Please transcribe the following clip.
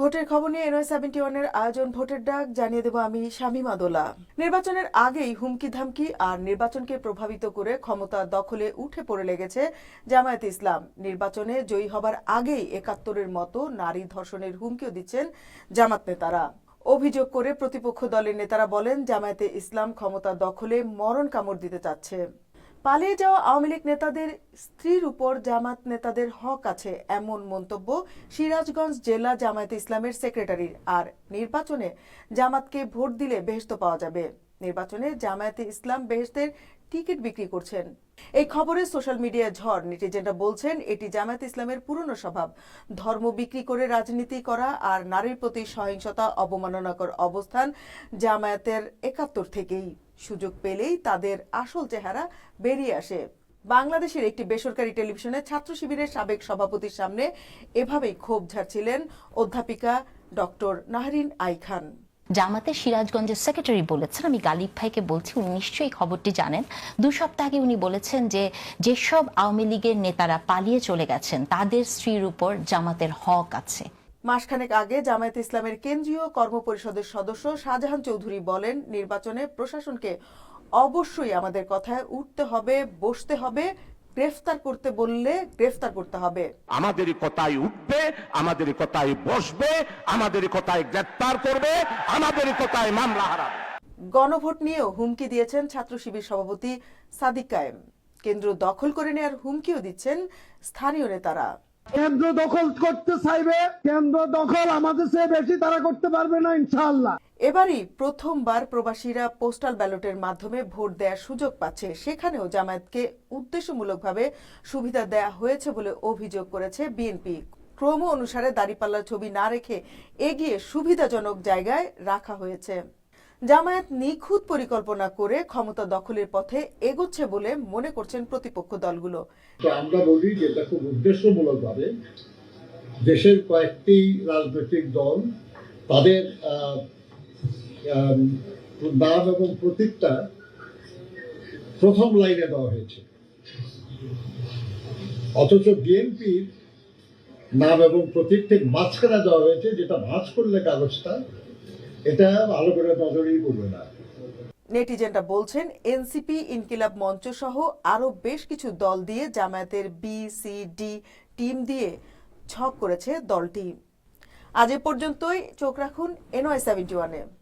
ভোটের খবর নিয়ে NY71-এর আয়োজন ভোটের ডাক জানিয়ে দেব আমি শামীমা দোলা। নির্বাচনের আগেই হুমকি ধামকি আর নির্বাচনকে প্রভাবিত করে ক্ষমতা দখলে উঠে পড়ে লেগেছে জামায়াতে ইসলাম। নির্বাচনে জয়ী হবার আগেই ৭১-এর মতো নারী ধর্ষণের হুমকিও দিচ্ছেন জামাত নেতারা। অভিযোগ করে প্রতিপক্ষ দলের নেতারা বলেন, জামায়াতে ইসলাম ক্ষমতা দখলে মরণ কামড় দিতে চাচ্ছে। পালিয়ে যাওয়া আওয়ামী লীগ নেতাদের স্ত্রীর উপর জামাত নেতাদের হক আছে, এমন মন্তব্য সিরাজগঞ্জ জেলা জামায়াতে ইসলামের সেক্রেটারির। আর নির্বাচনে জামাতকে ভোট দিলে বেহেশত পাওয়া যাবে। নির্বাচনে জামায়াতে ইসলাম বেহেশতের টিকিট বিক্রি করছেন। এই খবরে সোশ্যাল মিডিয়ায় ঝড়। নেটিজেনরা বলছেন, এটি জামায়াতে ইসলামের পুরনো স্বভাব, ধর্ম বিক্রি করে রাজনীতি করা আর নারীর প্রতি সহিংসতা, অবমাননাকর অবস্থান জামায়াতের ৭১ থেকেই। সুযোগ পেলেই তাদের আসল চেহারা বেরিয়ে আসে। বাংলাদেশের একটি বেসরকারি টেলিভিশনে ছাত্র শিবিরের সাবেক সভাপতির সামনে এভাবেই ক্ষোভ ঝাড়ছিলেন অধ্যাপিকা ডক্টর নাহরিন আই খান। জামাতের সিরাজগঞ্জের সেক্রেটারি বলেছেন, আমি গালিব ভাইকে বলছি, উনি নিশ্চয়ই খবরটি জানেন। ২ সপ্তাহ আগে উনি বলেছেন যে যেসব আওয়ামী লীগের নেতারা পালিয়ে চলে গেছেন তাদের স্ত্রীর উপর জামাতের হক আছে। মাসখানেক আগে জামায়াতে ইসলামের কেন্দ্রীয় কর্মপরিষদের সদস্য শাহজাহান চৌধুরী বলেন, নির্বাচনে প্রশাসনকে অবশ্যই আমাদের কথায় উঠতে হবে, বসতে হবে, গ্রেফতার করতে বললে গ্রেফতার করতে হবে। আমাদের কথায় উঠবে, আমাদের কথায় বসবে, আমাদের কথায় গ্রেফতার করবে, আমাদের কথায় মামলা হারাবে। গণভোট নিয়েও হুমকি দিয়েছেন ছাত্র শিবির সভাপতি সাদিক কায়েম। কেন্দ্র দখল করে নেওয়ার হুমকিও দিচ্ছেন স্থানীয় নেতারা। কেন্দ্র দখল করতে চাইবে, কেন্দ্র দখল আমাদের চেয়ে বেশি তারা করতে পারবে না ইনশাআল্লাহ। এবারই প্রথমবার প্রবাসীরা পোস্টাল ব্যালটের মাধ্যমে ভোট দেওয়ার সুযোগ পাচ্ছে। সেখানেও জামায়াতকে উদ্দেশ্যমূলকভাবে সুবিধা দেয়া হয়েছে বলে অভিযোগ করেছে বিএনপি। ক্রম অনুসারে দাঁড়িপাল্লার ছবি না রেখে এগিয়ে সুবিধাজনক জায়গায় রাখা হয়েছে। জামায়াত নিখুঁত পরিকল্পনা করে ক্ষমতা দখলের পথে এগোচ্ছে বলে মনে করছেন প্রতিপক্ষ দলগুলো। আমরা বলি যে এটা খুব উদ্দেশ্যমূলকভাবে দেশের কয়েকটি রাজনৈতিক দল তাদের নাম এবং প্রতীকটা প্রথম লাইনে দেওয়া হয়েছে, অথচ বিএনপির নাম এবং প্রতীক ঠিক মাঝখানে দেওয়া হয়েছে, যেটা ভাঁজ করলে কাগজটা এটা ভালো করে নজরেই পড়বে না। নেটিজেনরা বলছেন, এনসিপি, ইনকিলাব মঞ্চ সহ আরো বেশ কিছু দল দিয়ে জামায়াতের BCD টিম দিয়ে ছক করেছে দলটি। আজ এ পর্যন্তই। চোখ রাখুন NY71-এ।